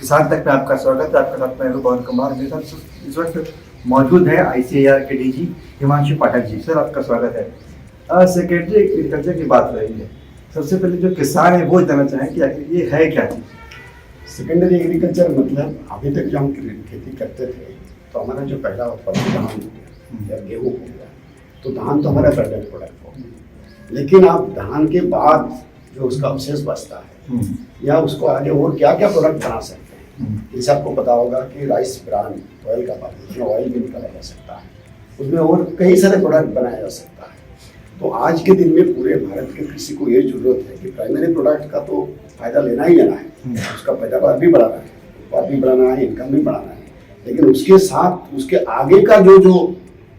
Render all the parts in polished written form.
किसान तक में आपका स्वागत है। आपके साथ मैं पवन कुमार, मेरे साथ इस वक्त मौजूद है ICAR के DG हिमांशु पाठक जी। सर, आपका स्वागत है। सेक्रेटरी एग्रीकल्चर की बात रही है, सबसे पहले जो किसान है वो जानना चाहें कि आखिर ये है क्या चीज़। सेकेंडरी एग्रीकल्चर मतलब अभी तक जो हम खेती करते थे तो हमारा जो पहला उत्पादन धान हो गया या गेहूँ हो गया, तो धान तो हमारा ब्रांडेड प्रोडक्ट हो गया। लेकिन आप धान के बाद जो उसका अवशेष बचता है या उसको आगे और क्या क्या प्रोडक्ट बना सकते हैं, जैसे आपको पता होगा कि राइस ब्रान ऑयल का पानी, उसमें ऑयल भी निकाला जा सकता है, उसमें और कई सारे प्रोडक्ट बनाया जा सकता है। तो आज के दिन में पूरे भारत के कृषि को ये जरूरत है कि प्राइमरी प्रोडक्ट का तो फायदा लेना ही लेना है, उसका पैदावार भी बढ़ाना है, उत्पाद भी बढ़ाना है, इनकम भी बढ़ाना है, लेकिन उसके साथ उसके आगे का जो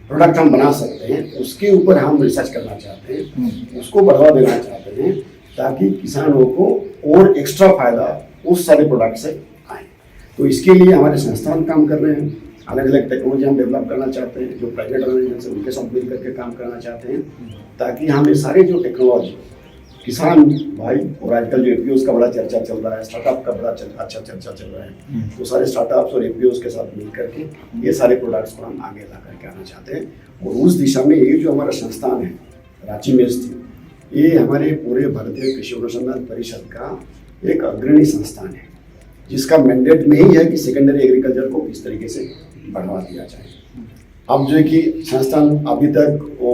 प्रोडक्ट हम बना सकते हैं उसके ऊपर हम रिसर्च करना चाहते हैं, उसको बढ़ावा देना चाहते हैं ताकि किसानों को और एक्स्ट्रा फायदा उस सारे प्रोडक्ट से आए। तो इसके लिए हमारे संस्थान काम कर रहे हैं, अलग अलग टेक्नोलॉजी हम डेवलप करना चाहते हैं, जो प्राइवेट ऑर्गेनाइजेशन उनके साथ मिल करके काम करना चाहते हैं, ताकि हमें सारे जो टेक्नोलॉजी किसान भाई, और आजकल जो APOs का बड़ा चर्चा चल रहा है, स्टार्टअप का बड़ा अच्छा चर्चा चल रहा है, तो सारे स्टार्टअप्स और APOs के साथ मिल करके ये सारे प्रोडक्ट्स को हम आगे ला करके आना चाहते हैं। और उस दिशा में ये जो हमारा संस्थान है रांची में स्थित, ये हमारे पूरे भारतीय कृषि अनुसंधान परिषद का एक अग्रणी संस्थान है, जिसका मैंडेट में ही है कि सेकेंडरी एग्रीकल्चर को किस तरीके से बढ़ावा दिया जाए। अब जो है कि संस्थान अभी तक वो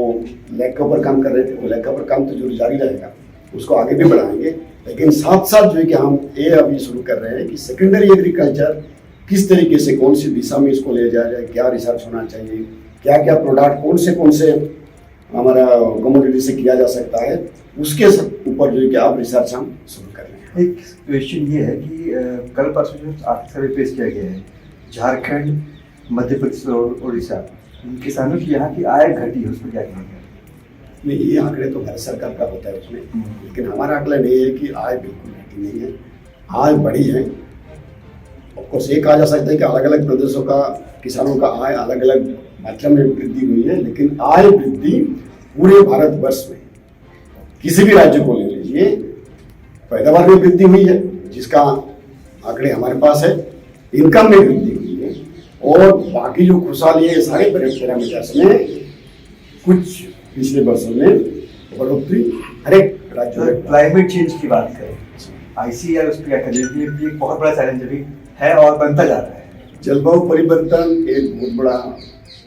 लैब के ऊपर काम कर रहे थे, वो लैब के ऊपर काम तो जरूर जारी रहेगा, उसको आगे भी बढ़ाएंगे, लेकिन साथ साथ जो है कि हम ये अभी शुरू कर रहे हैं कि सेकेंडरी एग्रीकल्चर किस तरीके से, कौन सी दिशा में इसको ले जाया जाए, क्या रिसर्च होना चाहिए, क्या क्या प्रोडक्ट कौन से हमारा कमोडिटी से किया जा सकता है, उसके ऊपर जो है कि आप रिसर्च हम शुरू कर रहे हैं। एक क्वेश्चन ये है कि कल परसों जो आर्थिक सर्वे पेश किया गया है, झारखंड, मध्य प्रदेश और उड़ीसा, किसानों की यहाँ की आय घटी है, उसमें क्या कहना है? नहीं, ये आंकड़े तो भारत सरकार का होता है उसमें, लेकिन हमारा आकलन ये है कि आय बिल्कुल घटी नहीं है, आय बढ़ी है। ऑफकोर्स ये कहा जा सकता है कि अलग अलग प्रदेशों का किसानों का आय अलग अलग मात्रा में वृद्धि हुई है, लेकिन आय वृद्धि पूरे भारतवर्ष में किसी भी राज्य को ले लीजिए, पैदावार में वृद्धि हुई है जिसका आंकड़े हमारे पास है, इनकम में वृद्धि हुई है, और बाकी जो खुशहाली है सारे पैरामीटर्स में कुछ पिछले वर्षों में बढ़ोतरी हर एक राज्यों में। क्लाइमेट चेंज की बात करें, ICAR उस पर क्या करें? ये एक बहुत बड़ा चैलेंज अभी है और बनता जा रहा है। जलवायु परिवर्तन एक बहुत बड़ा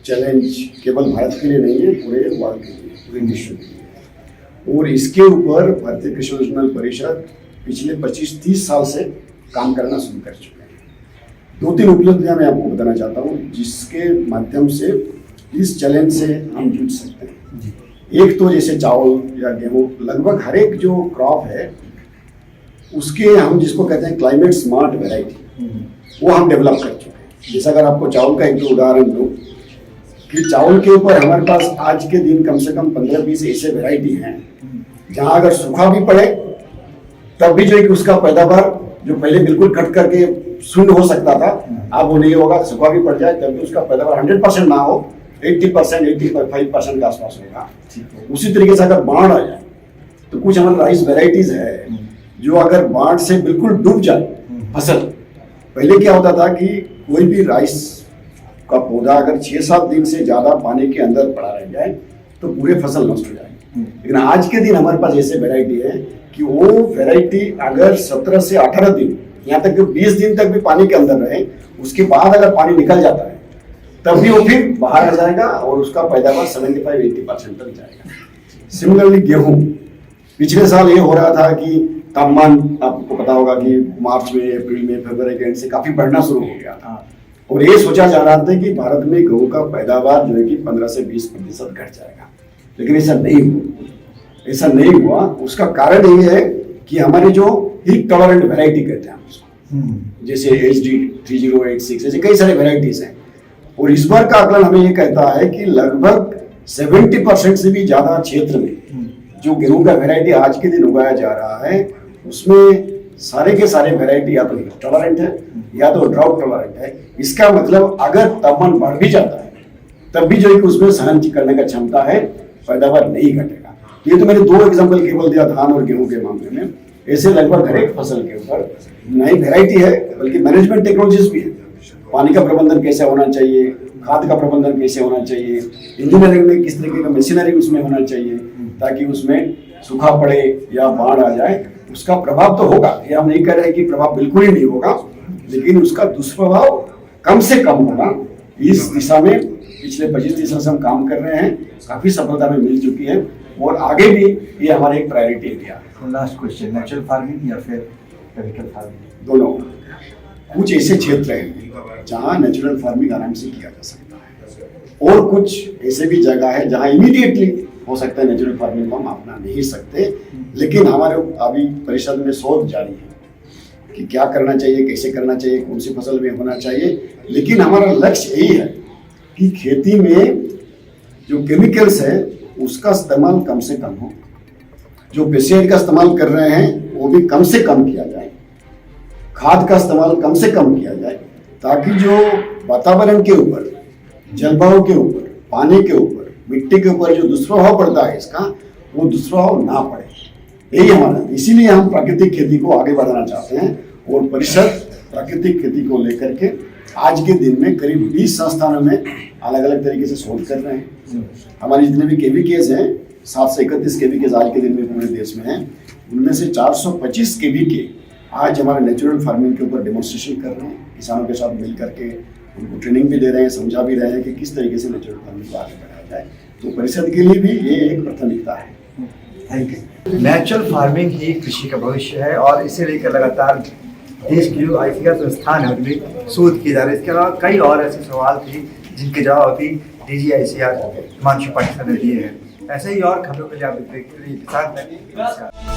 चैलेंज केवल भारत के लिए नहीं है, पूरे वर्ल्ड के लिए, पूरे विश्व के लिए। और इसके ऊपर भारतीय कृषि अनुसंधान परिषद पिछले 25-30 साल से काम करना शुरू कर चुके हैं। 2-3 उपलब्धियां मैं आपको बताना चाहता हूँ जिसके माध्यम से इस चैलेंज से हम जुड़ सकते हैं। एक तो जैसे चावल या गेहूँ, लगभग हर एक जो क्रॉप है उसके हम जिसको कहते हैं क्लाइमेट स्मार्ट वेराइटी, वो हम डेवलप कर चुके हैं। जैसे अगर आपको चावल का एक जो उदाहरण दूं कि चावल के ऊपर हमारे पास आज के दिन कम से कम 15-20 ऐसे वेराइटी हैं जहां अगर सूखा भी पड़े तब भी जो है कि उसका पैदावार जो पहले बिल्कुल कट करके शून्य हो सकता था, अब वो नहीं होगा। सूखा भी पड़ जाए तब भी उसका पैदावार 100% ना हो, 80%, 85% के आसपास होगा। उसी तरीके से अगर बाढ़ आ जाए तो कुछ हमारे राइस वेराइटीज है जो अगर बाढ़ से बिल्कुल डूब जाए फसल। पहले क्या होता था कि कोई भी राइस का पौधा अगर 6-7 दिन से ज्यादा पानी के अंदर पड़ा रह जाए तो पूरे फसल नष्ट हो जाएगी, लेकिन आज के दिन हमारे पास ऐसे वेराइटी है कि वो वेराइटी अगर 17 से 18 दिन, यहाँ तक कि 20 दिन तक भी पानी के अंदर रहे, उसके बाद अगर पानी निकल जाता है तब भी वो फिर बाहर आ जाएगा और उसका पैदावार 75-80% तक जाएगा। सिमिलरली गेहूं, पिछले साल ये हो रहा था कि तापमान आपको पता होगा कि मार्च में, अप्रैल में, फरवरी के एंड से काफी बढ़ना शुरू हो गया था, और ये सोचा जा रहा था कि भारत में गेहूं का पैदावार जो है कि 15 से 20% घट जाएगा, लेकिन ऐसा नहीं हुआ। ऐसा नहीं हुआ, उसका कारण ये है कि हमारे जो हीट टॉलरेंट वेराइटी कहते हैं उसको, जैसे HD 3086, ऐसे कई सारे वेराइटीज हैं, और इस बार का आकलन हमें ये कहता है कि लगभग 70% से भी ज्यादा क्षेत्र में जो गेहूं का वेराइटी आज के दिन उगाया जा रहा है उसमें सारे के सारे वेराइटी या तो हीट टॉलरेंट है या तो ड्राउट टॉलरेंट है। इसका मतलब अगर तापमान बढ़ भी जाता है तब भी जो है कि उसमें सहन करने का क्षमता है, पैदावार नहीं घटेगा। ये तो मैंने 2 एग्जांपल केवल दिया धान और गेहूं के मामले में। ऐसे लगभग हर एक फसल के ऊपर नई वैरायटी है, बल्कि मैनेजमेंट टेक्नोलॉजीज भी है। पानी का प्रबंधन कैसे होना चाहिए, खाद का प्रबंधन कैसे होना चाहिए, इंजीनियरिंग में किस तरीके का मशीनरी उसमें होना चाहिए, ताकि उसमें सूखा पड़े या बाढ़ आ जाए उसका प्रभाव तो होगा। ये हम नहीं कह रहे कि प्रभाव बिल्कुल ही नहीं होगा, लेकिन उसका दुष्प्रभाव कम से कम होगा। इस दिशा में पिछले 25-30 साल से हम काम कर रहे हैं, काफी सफलता में मिल चुकी है और आगे भी ये हमारा एक प्रायोरिटी एरिया है। लास्ट क्वेश्चन, नेचुरल फार्मिंग या फिर केमिकल फार्मिंग? दोनों। कुछ ऐसे क्षेत्र हैं जहाँ नेचुरल फार्मिंग आराम से किया जा सकता है और कुछ ऐसे भी जगह है जहाँ इमीडिएटली हो सकता है नेचुरल फार्मिंग को हम अपना नहीं सकते, लेकिन हमारे अभी परिषद में शोध जारी है कि क्या करना चाहिए, कैसे करना चाहिए, कौन सी फसल में होना चाहिए। लेकिन हमारा लक्ष्य यही है कि खेती में जो केमिकल्स है उसका इस्तेमाल कम से कम हो, जो पेस्टिसाइड का इस्तेमाल कर रहे हैं वो भी कम से कम किया जाए, खाद का इस्तेमाल कम से कम किया जाए, ताकि जो वातावरण के ऊपर, जलवायु के ऊपर, पानी के ऊपर, मिट्टी के ऊपर जो दुष्प्रभाव पड़ता है इसका, वो दुष्प्रभाव ना पड़े। यही हमारा, इसीलिए हम प्राकृतिक खेती को आगे बढ़ाना चाहते हैं और परिषद प्राकृतिक खेती को लेकर के आज के दिन में करीब 20 संस्थानों में अलग अलग तरीके से शोध कर रहे हैं। हमारे जितने भी केवीकेज हैं, 7 से 31 केवीकेज आज के दिन में पूरे देश में हैं, उनमें से 425 केवीके आज हमारे नेचुरल फार्मिंग के ऊपर डेमोन्स्ट्रेशन कर रहे हैं। किसानों के साथ मिल करके उनको ट्रेनिंग भी दे रहे हैं, समझा भी रहे हैं कि किस तरीके से नेचुरल फार्मिंग को आगे बढ़ाया जाए। तो परिषद के लिए भी ये एक प्राथमिकता है। Thank you. नेचुरल फार्मिंग ही कृषि का भविष्य है और इसे लेकर लगातार देश की जो ICAR संस्थान है उनमें शोध किए जा रहे हैं। इसके अलावा कई और ऐसे सवाल थे जिनके जवाब अभी DG ICAR हिमांशु पाठक ने दिए हैं। ऐसे ही और खबरों के लिए आप देखते रहिए किसान तक। नमस्कार।